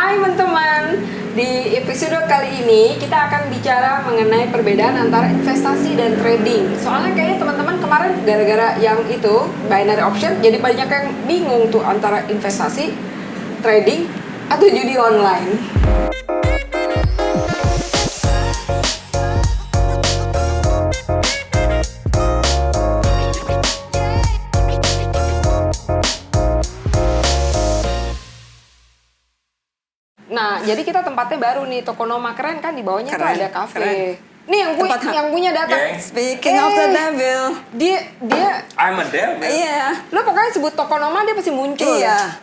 Hai teman-teman, di episode kali ini kita akan bicara mengenai perbedaan antara investasi dan trading. Soalnya kayaknya teman-teman kemarin gara-gara yang itu binary option, jadi banyak yang bingung tuh antara investasi, trading, atau judi online. Nah, jadi kita tempatnya baru nih, Tokonoma keren kan, di bawahnya tuh ada kafe. Nih yang punya datang. Speaking of the devil, Dia I'm a devil. iya, lo pokoknya sebut Tokonoma dia pasti muncul. iya.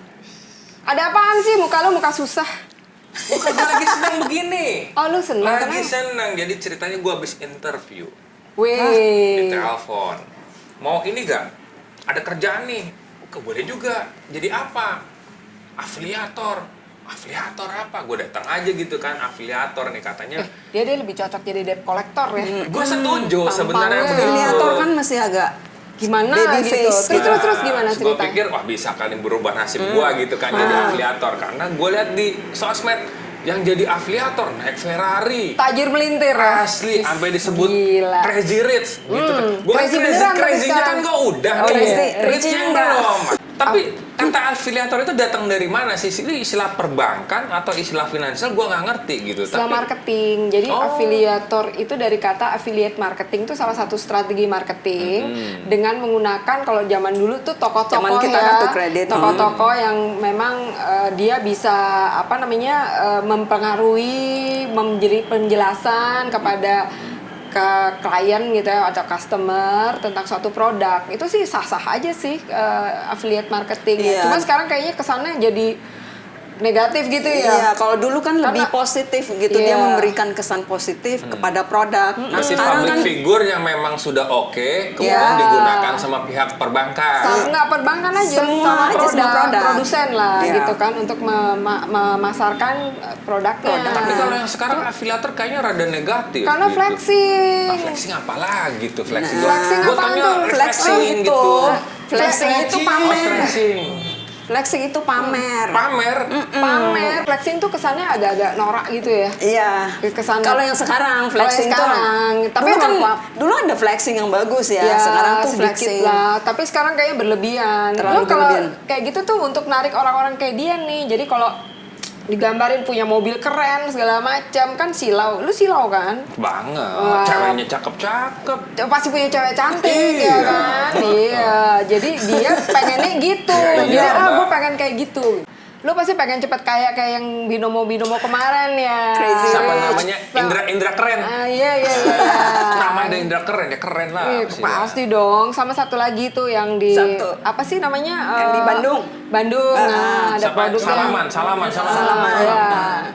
Ada apaan sih muka lo muka susah? Bukan gue lagi senang begini. Oh, lu senang Lagi kenapa? senang. Jadi ceritanya gue habis interview Wih. di telepon. Mau ini gak? Ada kerjaan nih. Boleh juga. Jadi apa? Afiliator. Afiliator apa? Gue datang aja gitu kan, afiliator nih katanya. Dia lebih cocok jadi debt collector ya. Gue setuju tampangnya. sebenarnya begitu. Afiliator kan masih agak Gimana baby gitu. face. Terus gimana Gue cerita? pikir wah bisa kali berubah nasib gue gitu kan jadi afiliator. Karena gue lihat di sosmed yang jadi afiliator naik Ferrari. Tajir melintir ya. Asli, sampai disebut Gila. crazy rich gitu kan. Bukan Crazy beneran tapi crazy-nya kan sekarang. gue udah Oh, nih. iya. Rich-nya Enggak. belum. Tapi kata afiliator itu datang dari mana sih? Ini istilah perbankan atau istilah finansial gue nggak ngerti gitu. Istilah Tapi marketing. Jadi Oh. afiliator itu dari kata affiliate marketing itu salah satu strategi marketing dengan menggunakan kalau zaman dulu tuh toko-toko Zaman kita ya, kartu kredit. toko-toko yang memang dia bisa mempengaruhi, memberi penjelasan kepada ke klien gitu ya atau customer tentang suatu produk. Itu sih sah-sah aja sih affiliate marketing. Iya. Cuma sekarang kayaknya kesannya jadi negatif gitu ya. Iya, kalau dulu kan lebih Karena- positif gitu, Iya. dia memberikan kesan positif kepada produk. Nah, masih sekarang public kan figure yang memang sudah oke, kemudian Iya. digunakan sama pihak perbankan. Nggak perbankan aja, Semua sama aja, semua produk. produsen lah Iya. gitu kan untuk memasarkan produknya. Tapi kalau yang sekarang afiliator kayaknya rada negatif. karena gitu. flexing. Nah, flexing apa lagi tuh flexing? Nah, flexing Gua apaan taunya tuh? refreshing Flexing gitu. itu. Flexing itu Oh, pamer. flexing. Flexing itu pamer. Pamer. Pamer, flexing tuh kesannya agak-agak norak gitu ya. Iya. Kesannya. Kalau yang sekarang flexing yang sekarang, tuh, tapi dulu kan emang- dulu ada flexing yang bagus ya. Ya, Sekarang tuh sedikit flexing. lah, tapi sekarang kayaknya berlebihan. Lo Terlalu kalau berlebihan. kayak gitu tuh untuk narik orang-orang kayak dia nih. Jadi kalau digambarin punya mobil keren segala macam kan silau. Lu silau kan? Banget. Wah. Ceweknya cakep-cakep. Pasti punya cewek cantik Iya. ya kan? Iya. Jadi dia pengennya gitu. Iya, Jadi Mbak. gue pengen kayak gitu. Lu pasti pengen cepet kaya kayak yang binomo kemarin ya. Crazy Siapa Rich. namanya? Indra keren. Ah, iya. Nama ada Indra keren ya keren lah. Iya, pasti dong. Sama satu lagi tuh yang di Satu. apa sih namanya? Yang di Bandung. Bandung. Nah, ada Siapa? produknya. Salaman. Iya.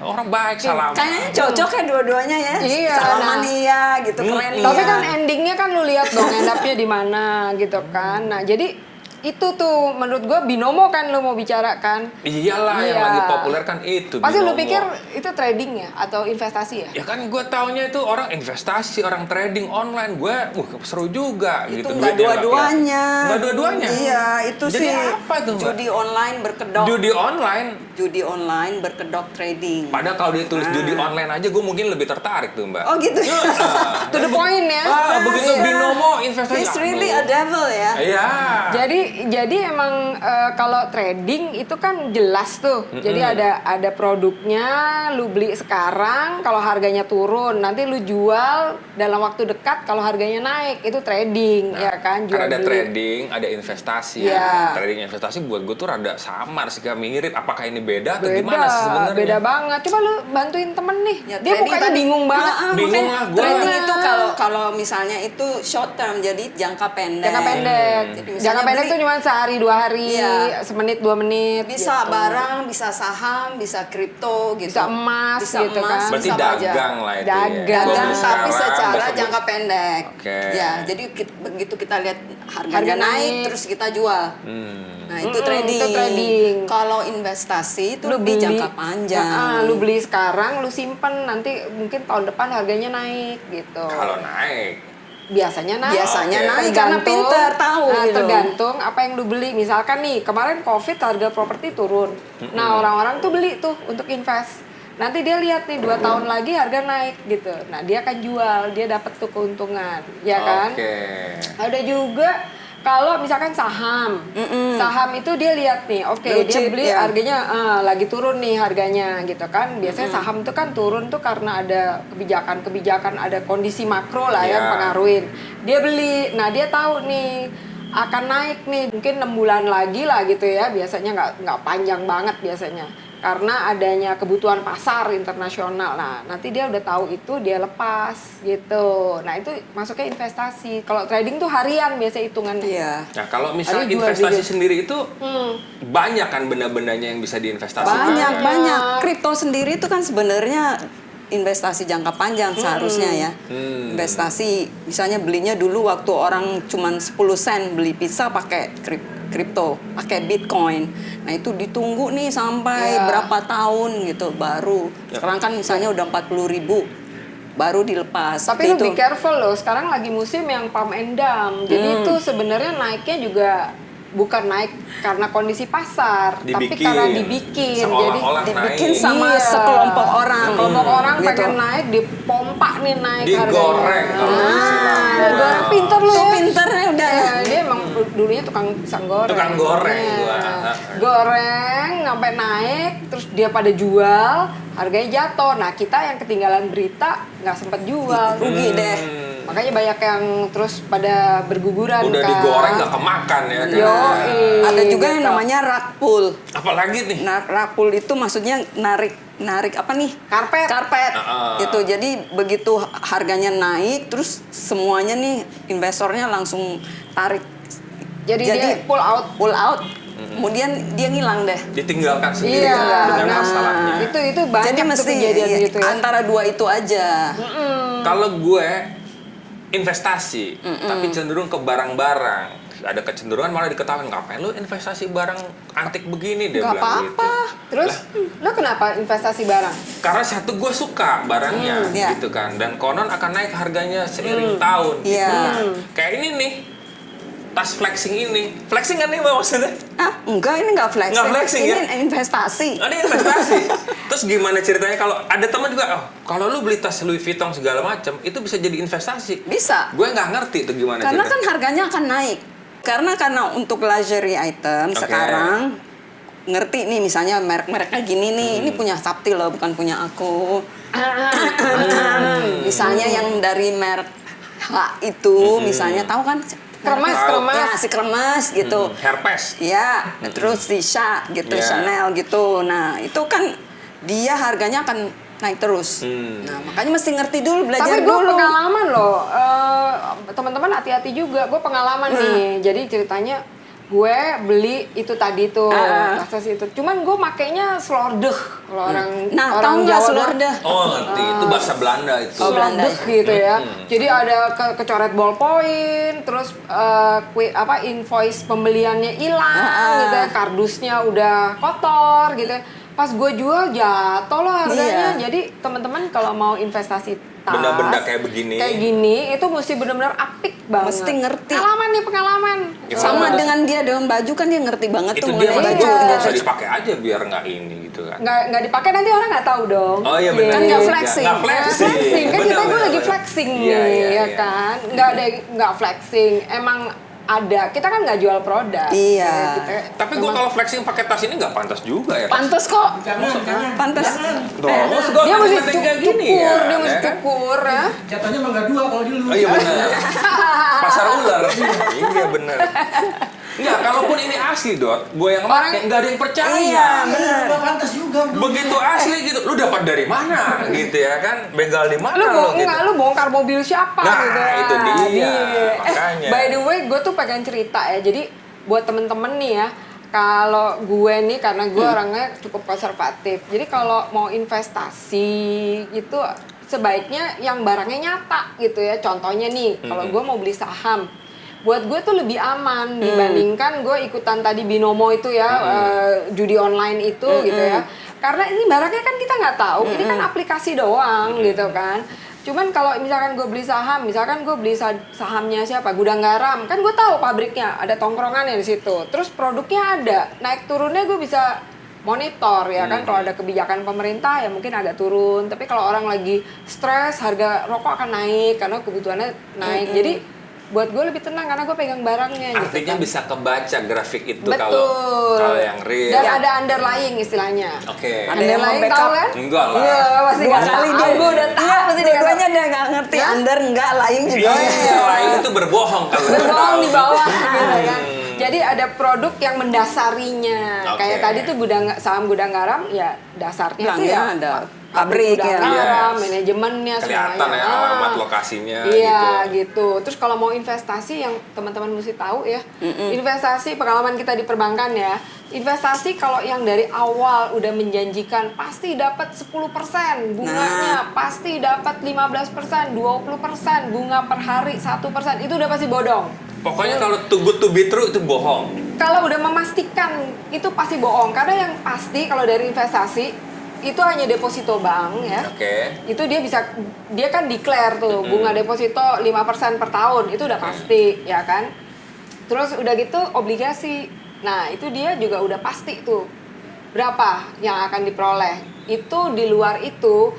Orang baik salaman. Kayaknya cocok ya dua-duanya ya. Iya, Salaman nah. iya gitu, keren iya. Tapi kan endingnya kan lu lihat dong end up-nya di mana gitu kan. Nah, jadi itu tuh menurut gua binomo kan lu mau bicarakan. Iyalah yang Iya. lagi populer kan itu. Pasti lu binomo. pikir itu trading ya atau investasi ya? Ya kan gue taunya itu orang investasi, orang trading online. Gue, seru juga itu gitu. nggak duitnya dua-duanya. Nggak dua-duanya? Iya, itu Jadi sih. apa tuh, Mbak? Judi online berkedok. Judi online. Berkedok trading. Padahal kalau dia tulis judi online aja gue mungkin lebih tertarik tuh Mbak. Oh gitu. To the point ya. Begitu Iya. binomo investasi. It's really a devil ya. Iya. Jadi emang kalau trading itu kan jelas tuh. Jadi ada produknya, lu beli sekarang kalau harganya turun, nanti lu jual dalam waktu dekat kalau harganya naik. Itu trading ya kan, jual Karena ada beli. trading, ada investasi. Iya. Trading investasi buat gue tuh rada samar sih, kayak mirip. Apakah ini beda atau Beda, gimana sih sebenarnya? beda banget. Coba lu bantuin temen nih. Ya, Dia trading mukanya tadi- bingung banget. Bingung lah gua. Trading itu kalau misalnya itu short term, jadi jangka pendek. Jangka pendek. Jadi misalnya Jangka pendek beli- tuh cuma sehari 2 hari, Iya. semenit 2 menit. bisa gitu. barang, bisa saham, bisa kripto gitu. Bisa emas gitu kan. Berarti bisa apa aja. dagang lah itu Dagang. ya. Gua Dagang beli tapi sekarang, secara besok jangka pendek. Oke. Ya, jadi begitu kita lihat harganya Harga naik, naik. terus kita jual. Nah, itu trading. itu trading. Kalau investasi itu Lu lebih beli jangka panjang. lu beli sekarang, lu simpen nanti mungkin tahun depan harganya naik gitu. Kalau naik. biasanya naik. Biasanya Oke. naik karena pinter tahu Nah, gitu. tergantung apa yang lu beli. Misalkan nih, kemarin Covid harga properti turun. Nah, orang-orang tuh beli tuh untuk invest. Nanti dia lihat nih 2 tahun lagi harga naik gitu. Nah, dia akan jual, dia dapat tuh keuntungan, ya kan? Oke. Ada juga kalau misalkan saham, saham itu dia lihat nih, oke Blue dia chip, beli ya. harganya lagi turun nih harganya gitu kan. Biasanya saham itu kan turun tuh karena ada kebijakan, ada kondisi makro lah yang Ya. pengaruhin. Dia beli, nah dia tahu nih akan naik nih mungkin 6 bulan lagi lah gitu ya. Biasanya nggak panjang banget biasanya. Karena adanya kebutuhan pasar internasional. Nah, nanti dia udah tahu itu dia lepas gitu. Nah, itu masuknya investasi. Kalau trading tuh harian biasa hitungannya. Iya. Nah, kalau misalnya Ada jual investasi beli. sendiri itu banyak kan benda-bendanya yang bisa diinvestasikan. Banyak. Kripto sendiri itu kan sebenarnya investasi jangka panjang seharusnya ya. Investasi misalnya belinya dulu waktu orang cuman 10 sen beli pizza pakai kripto, pakai Bitcoin. Nah, itu ditunggu nih sampai Ya. berapa tahun gitu baru. Sekarang kan misalnya udah 40.000 baru dilepas. Tapi lu Itu. be careful loh, sekarang lagi musim yang pump and dump. Jadi itu sebenarnya naiknya juga bukan naik karena kondisi pasar, tapi Dibikin. karena dibikin. Jadi Seolah-olah dibikin naik. sama Iya. sekelompok orang. Sekelompok orang Gitu. pengen naik, dipompa nih naik Digoreng harganya. kalau istilahnya. Digoreng pinter lu Tuh ya. pinternya udah. Iya, dia emang dulunya tukang pisang goreng. Tukang goreng Iya. gua. Goreng sampai naik, terus dia pada jual, harganya jatuh. Nah, kita yang ketinggalan berita nggak sempet jual. Rugi deh. Makanya banyak yang terus pada berguguran Udah kan. digoreng nggak kemakan ya kan. Yoi, Ada juga yang gitu. namanya rug pull. Apalagi nih. Nah, rug pull itu maksudnya narik apa nih? Karpet. Gitu. Jadi begitu harganya naik, terus semuanya nih investornya langsung tarik. Jadi dia pull out. Pull out. Kemudian dia ngilang deh. Ditinggalkan sendiri Iya, dengan nah, masalahnya. itu banyak Jadi tuh mesti kejadian gitu ya. antara dua itu aja. Kalau gue investasi, tapi cenderung ke barang-barang. Ada kecenderungan malah diketahui, ngapain lu investasi barang antik begini, dia Nggak bilang gitu. apa-apa. Terus lo kenapa investasi barang? Karena satu gue suka barangnya Iya. gitu kan, dan konon akan naik harganya seiring tahun gitu Iya. kan. Kayak ini nih, tas flexing ini. Flexing kan nih Mbak, maksudnya? Ah, enggak, ini enggak flexing. Nggak flexing, ini ya? investasi. Oh, ini investasi. Terus gimana ceritanya kalau ada teman juga, oh, kalau lu beli tas Louis Vuitton segala macam, itu bisa jadi investasi. Bisa. Gue nggak ngerti tuh gimana Karena kan ceritanya. harganya akan naik. Karena untuk luxury item Oke. sekarang ngerti nih misalnya merek-mereknya gini nih, ini punya Sapti loh, bukan punya aku. Misalnya yang dari merek H itu, misalnya tahu kan? Kremes, Tahu. kremes. Ya, si kremes gitu. Herpes. Iya, terus si Sha gitu, Iya. Chanel gitu. Nah, itu kan dia harganya akan naik terus. Nah, makanya mesti ngerti dulu, belajar Tapi gue dulu. pengalaman loh, teman-teman hati-hati juga. Gue pengalaman nih. Jadi ceritanya gue beli itu tadi tuh, akses itu. Cuman gue makainya slordeh kalau orang Nah, orang tahu nggak Jawa slorde? Oh, ngerti. Itu bahasa Belanda itu. Oh, Belanda. Slordeh gitu ya. Jadi ada kecoret ballpoint, terus invoice pembeliannya hilang gitu ya, kardusnya udah kotor gitu ya. Pas gue jual jatuh loh harganya. Iya. Jadi teman-teman kalau mau investasi tas Benda-benda kayak begini. kayak gini itu mesti benar-benar apik banget. Mesti ngerti. Pengalaman. Ya, Sama Bagus. dengan dia dengan baju kan dia ngerti banget Itu tuh dia mengenai masih baju. Iya. nggak usah dipakai aja biar nggak ini gitu kan. Nggak dipakai nanti orang nggak tahu dong. Oh iya benar. Kan nggak juga. flexing. Nggak flexing. Flexing kan Benar, kita gue benar, lagi benar. flexing Iya, nih iya, ya iya. kan, nggak flexing, emang ada, kita kan nggak jual produk. Iya. Ya, kita, Tapi gue kalau flexing pakai tas ini nggak pantas juga ya. Pantes kok. Pantes. Terus gue dia mesti kayak gini cukur, ya. dia mesti ya kan? cukur ya. Jatuhnya mah nggak dua kalau dia lurus. Oh iya benar. Pasar ular. Iya benar. Enggak, kalaupun ini asli, Dot, gue yang pakai nggak ada yang percaya. Iya, Bener. Nggak pantas juga. Bro. Begitu asli gitu, lu dapat dari mana gitu ya kan? Begal di mana Lu gitu. lu bongkar mobil siapa Nah, gitu. itu dia, Iya. makanya. By the way, gue tuh pengen cerita ya. Jadi buat temen-temen nih ya, kalau gue nih karena gue orangnya cukup konservatif. Jadi kalau mau investasi itu sebaiknya yang barangnya nyata gitu ya. Contohnya nih, kalau gue mau beli saham, buat gue tuh lebih aman dibandingkan gue ikutan tadi binomo itu ya, judi online itu gitu ya. Karena ini barangnya kan kita nggak tahu, ini kan aplikasi doang gitu kan. Cuman kalau misalkan gue beli saham, misalkan gue beli sahamnya siapa, Gudang Garam, kan gue tahu pabriknya, ada tongkrongannya di situ. Terus produknya ada, naik turunnya gue bisa monitor ya kan. Kalau ada kebijakan pemerintah ya mungkin agak turun. Tapi kalau orang lagi stres, harga rokok akan naik karena kebutuhannya naik. Jadi buat gue lebih tenang karena gue pegang barangnya. Artinya gitu kan. bisa kebaca grafik itu Betul. kalau yang real. Dan ada underlying istilahnya. Oke. Ada yang Underlying mau tahu backup? kan? Enggak lah. Iya, pasti Dua nggak kali tahu. dia. Gue udah tahu pasti dia Dua-duanya dia nggak ngerti. Hah? Under enggak, lying juga. Iya, lain itu berbohong kalau berbohong di bawah Hmm. gitu kan. Jadi ada produk yang mendasarinya. Oke. Kayak tadi tuh saham Gudang Garam ya dasarnya tuh Bilangnya ya ada pabrik pabrik Gudang ya. Garam, Yes. manajemennya Kelihatan semuanya. ya alamat lokasinya Iya gitu. gitu. Terus kalau mau investasi yang teman-teman mesti tahu ya. Investasi pengalaman kita di perbankan ya. Investasi kalau yang dari awal udah menjanjikan pasti dapat 10%, bunganya pasti dapat 15%, 20%, bunga per hari 1%, itu udah pasti bodong. Pokoknya kalau too good to be true itu bohong. Kalau udah memastikan itu pasti bohong. Karena yang pasti kalau dari investasi itu hanya deposito bank ya. Oke. Itu dia kan declare tuh bunga deposito 5% per tahun, itu udah pasti ya kan. Terus udah gitu obligasi. Nah, itu dia juga udah pasti tuh berapa yang akan diperoleh. Itu di luar itu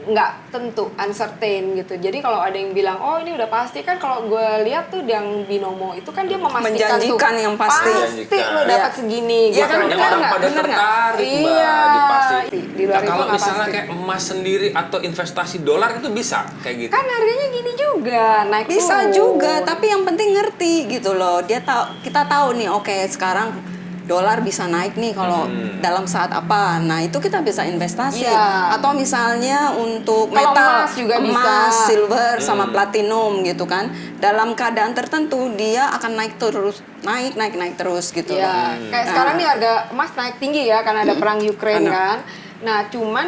nggak tentu, uncertain gitu. Jadi kalau ada yang bilang, oh ini udah pasti, kan kalau gue lihat tuh yang binomo itu kan dia memastikan Menjanjikan tuh yang pasti. pasti lo dapat Iya. segini. Iya kan, Makanya bener orang nggak? pada Bener nggak? tertarik Mbak Iya. dipasti. Di luar Nah, itu kalau nggak misalnya pasti. kayak emas sendiri atau investasi dolar itu bisa kayak gitu. Kan harganya gini juga, naik Bisa turun. juga, tapi yang penting ngerti gitu loh. Kita tahu nih, oke sekarang dolar bisa naik nih kalau dalam saat apa. Nah, itu kita bisa investasi. Iya. Atau misalnya untuk Kalau metal, emas juga emas, bisa. silver sama platinum gitu kan. Dalam keadaan tertentu dia akan naik terus, naik terus gitu loh. Iya, kayak sekarang nih harga emas naik tinggi ya karena ada perang Ukraine Karena- kan. Nah, cuman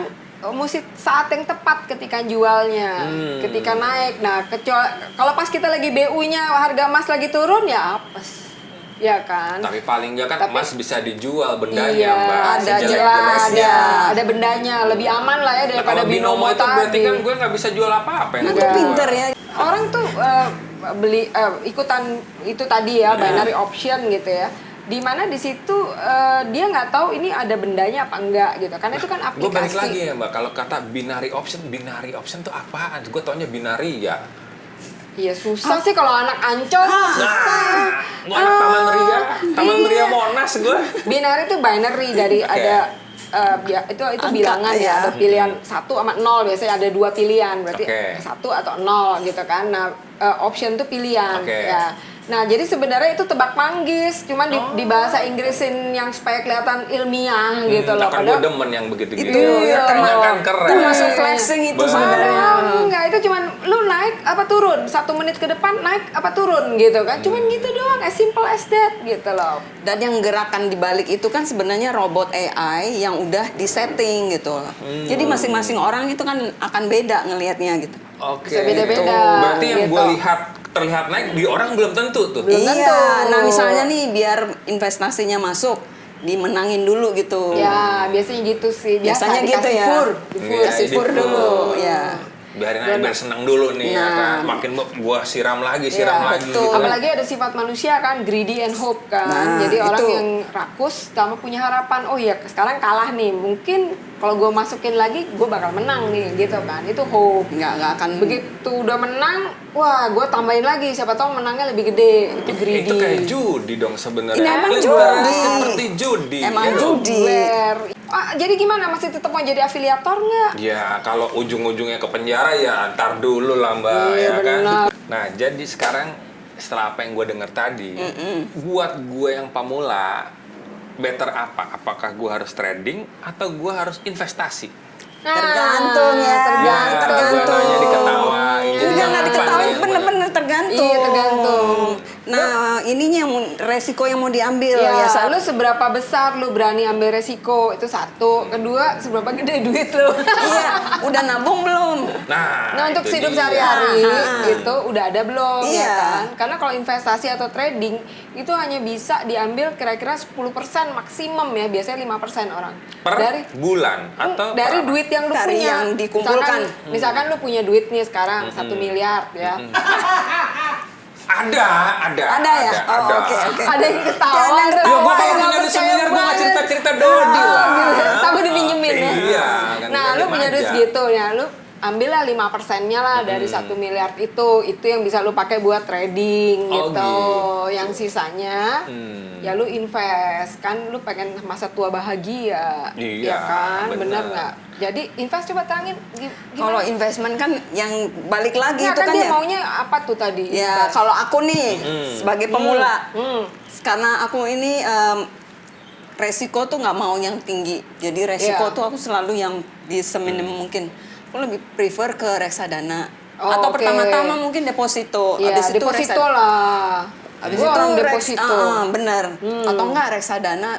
mesti saat yang tepat ketika jualnya, ketika naik. Nah, kecuali kalau pas kita lagi BU-nya harga emas lagi turun ya apes. Ya kan? Tapi paling nggak kan Tapi- emas bisa dijual bendanya Iya, Mbak. ada sejelek-jeleknya. ada bendanya, lebih aman lah ya Nah, daripada kalau binomo itu berarti tadi. kan gue nggak bisa jual apa-apa yang Itu gue jual. pinter ya. Orang tuh beli ikutan itu tadi ya binary option gitu ya. Dimana di situ dia nggak tahu ini ada bendanya apa enggak gitu. Karena itu kan Gue balik aplikasi. lagi ya Mbak, kalau kata binary option tuh apaan? Gue taunya binary ya. Iya susah sih kalau anak Ancol susah. Gue anak Taman Ria, Taman Iya. Ria Monas gue. Binary itu binary dari Oke. ada itu Angka, bilangan ya, ya. ada pilihan 1 sama 0, biasanya ada 2 pilihan, berarti Oke. 1 atau 0 gitu kan. Nah, option itu pilihan Oke. ya. Nah, jadi sebenarnya itu tebak manggis, cuman di bahasa Inggrisin yang supaya kelihatan ilmiah gitu loh. Kan gue demen yang begitu-gitu. Iya, Karena kan keren. Termasuk flexing itu Bener. sebenarnya. Enggak, itu cuman lu naik apa turun, 1 menit ke depan naik apa turun gitu kan. Cuman gitu doang, as simple as that gitu loh. Dan yang gerakan di balik itu kan sebenarnya robot AI yang udah disetting gitu. Jadi masing-masing orang itu kan akan beda ngelihatnya gitu. Oke. Bisa beda-beda, Berarti yang gitu. gue lihat terlihat naik di orang belum tentu tuh. Belum Iya. tentu. Nah, misalnya nih biar investasinya masuk, dimenangin dulu gitu. Ya, biasanya gitu sih. Biasanya gitu dikasih ya. fur. Iya, Kasih di fur fur. dulu, ya. Biarin aja biar seneng dulu nih ya Nah. kan. Makin gua siram lagi, siram Iya, lagi betul. gitu. Apalagi ada sifat manusia kan, greedy and hope kan. Nah, Jadi orang itu. yang rakus sama punya harapan, oh ya sekarang kalah nih, mungkin kalau gue masukin lagi gue bakal menang nih gitu kan. Itu hope. Nggak akan Begitu udah menang, wah gue tambahin lagi, siapa tahu menangnya lebih gede. Itu greedy. Itu kayak judi dong sebenarnya. Ini emang Ibaratnya judi. seperti judi. Emang ya dong? judi. Gambler. Jadi gimana, masih tetap mau jadi afiliator nggak? Ya kalau ujung-ujungnya ke penjara ya antar dulu lah Mbak Iya, ya kan. benar. Nah jadi sekarang setelah apa yang gue denger tadi, buat gue yang pemula, better apa? Apakah gue harus trading atau gue harus investasi? Tergantung ya. tergantung. Gue nanya diketawain. Jadi Enggak jangan diketawain, panik. bener-bener tergantung. Iya, tergantung. Nah, ininya resiko yang mau diambil Ya, Sat. lu seberapa besar lu berani ambil resiko, itu satu. Kedua, seberapa gede duit lu. Iya, udah nabung belum? Nah, untuk itu hidup dia. sehari-hari Ah. itu udah ada belum ya Iya. kan? Karena kalau investasi atau trading itu hanya bisa diambil kira-kira 10% maksimum ya, biasanya 5% orang. Per bulan atau dari per apa? duit yang lu Dari punya. yang dikumpulkan. Misalkan lu punya duit nih sekarang 1 miliar ya. Ada ya? Oh, ada. oke. Ada yang ketawa. Ada yang tuh. Ya, gua Kayak kalau nggak punya duit percaya semiliar, gua nggak banget. cerita-cerita Dodi lah. Gitu. Takut dipinjemin ya. Iya, kan Nah, lu pinjam punya duit aja. segitu ya, lu ambillah 5%-nya lah dari 1 miliar itu yang bisa lu pakai buat trading Oh, gitu. gitu. Yang sisanya ya lu invest, kan lu pengen masa tua bahagia. Iya, ya kan? bener. Bener nggak? Jadi invest, coba terangin Kalau gimana? investment kan yang balik lagi Nah, itu kan kan dia ya. maunya apa tuh tadi? Ya, invest? kalau aku nih sebagai pemula, Hmm. karena aku ini resiko tuh nggak mau yang tinggi. Jadi resiko Iya. tuh aku selalu yang bisa minimum mungkin. Aku lebih prefer ke reksadana. Oh, Atau oke. pertama-tama mungkin deposito. Iya, Habis itu deposito lah. Habis Gua itu orang deposito. bener. Atau enggak reksadana.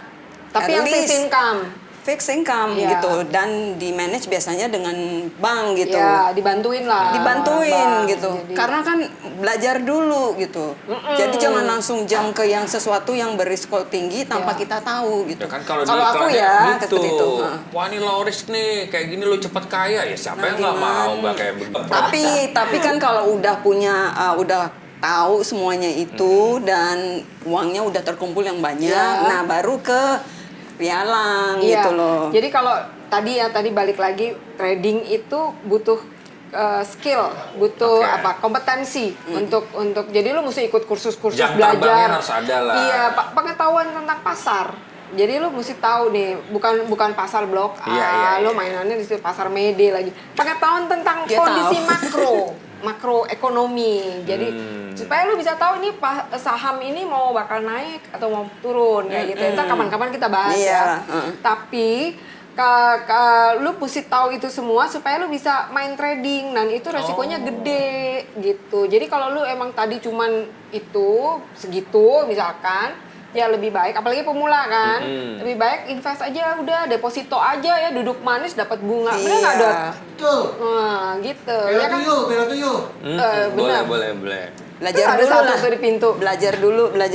Tapi at yang fixed least income. fixed income Iya. gitu, dan di manage biasanya dengan bank gitu. Ya, dibantuin lah. Dibantuin Bang. gitu. Jadi- Karena kan belajar dulu gitu. Jadi jangan langsung jump ke yang sesuatu yang berisiko tinggi tanpa Ya. kita tahu gitu. Ya kan kalau di aku iklannya ya gitu. seperti itu. Heeh. Wah, ini low risk nih, kayak gini lu cepet kaya. Ya siapa Nah, yang nggak gimana? mau nggak kayak begitu. Tapi kan kalau udah punya udah tahu semuanya itu dan uangnya udah terkumpul yang banyak, Ya. nah baru ke pialang Iya. gitu loh. Jadi kalau tadi balik lagi, trading itu butuh skill, butuh Oke. kompetensi untuk jadi lu mesti ikut kursus-kursus Jam belajar. terbangnya harus ada lah. Iya, pengetahuan tentang pasar. Jadi lu mesti tahu nih, bukan pasar blok A, Iya. lu mainannya di situ pasar Mede lagi. Pengetahuan tentang Dia kondisi tahu. makroekonomi. Jadi supaya lu bisa tahu ini saham ini mau bakal naik atau mau turun kayak gitu. Itu kapan-kapan kita bahas Iya, ya. Tapi lu mesti tahu itu semua supaya lu bisa main trading, dan itu resikonya gede gitu. Jadi kalau lu emang tadi cuman itu segitu misalkan, ya lebih baik, apalagi pemula kan, lebih baik invest aja, udah deposito aja ya, duduk manis dapat bunga. Bener nggak, Dot? Betul. Nah, gitu. Bela Ya kan? tuyul. Benar. Boleh. Belajar Tuh ada dulu satu lah. tuh di pintu. Belajar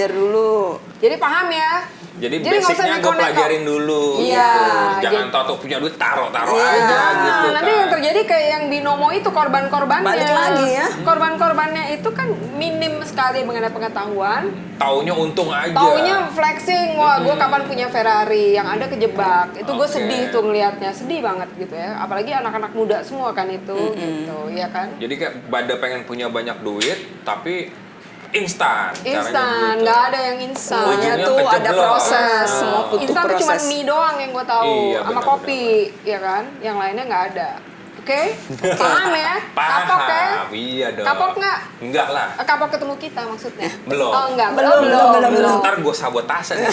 dulu. Jadi paham ya? Jadi nggak usah basicnya gue neko-neko. pelajarin dulu. Iya, gitu. Jangan jadi- tahu punya duit taruh Iya. aja gitu Nah, nanti kan. yang terjadi kayak yang binomo itu, korban-korbannya. Balik lagi ya. Korban-korbannya itu kan minim sekali mengenai pengetahuan. Taunya untung aja. Taunya flexing, wah gue kapan punya Ferrari, yang ada kejebak. Itu gue Oke. sedih tuh ngelihatnya, sedih banget gitu ya. Apalagi anak-anak muda semua kan itu, gitu, ya kan? Jadi kayak pada pengen punya banyak duit tapi instan. Caranya Instan, gitu. nggak ada yang instan. Ujungnya Semuanya tuh ada kejeblos. proses, semua butuh Instan tuh cuma proses. mie doang yang gue tahu, Iya, sama benar, kopi, ya kan? Yang lainnya nggak ada. Oke? Paham ya? Kapok ya? Paham, iya dong. Kapok nggak? Enggak lah. Kapok ketemu kita maksudnya? Belum. Oh enggak, Belum. Ntar gue sabotase nih.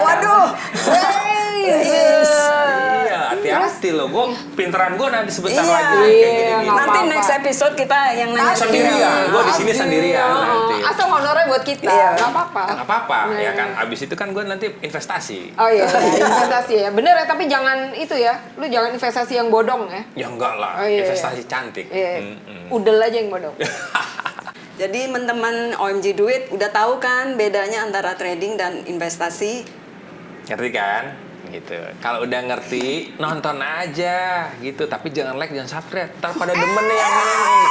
Waduh. Yes. Iya, hati-hati loh. Gue pinteran gue nanti sebentar Iya. lagi kayak gini-gini. Nggak Nanti apa-apa. next episode kita yang nanya Sendirian. Gue di sini Asik. sendirian Oh, nanti. asal honornya buat kita, Iya. nggak apa-apa. Nggak apa-apa, Nah. ya kan. Abis itu kan gue nanti investasi. Oh iya, investasi ya. Bener ya, tapi jangan itu ya. Lu jangan investasi yang bodong ya. Ya enggak lah, Oh, iya, investasi cantik. Iya. Udel aja yang bodong. Jadi teman-teman OMG Duit udah tahu kan bedanya antara trading dan investasi? Ngerti kan? Gitu. Kalau udah ngerti, nonton aja gitu. Tapi jangan like, jangan subscribe. Ntar pada demen nih yang ini nih.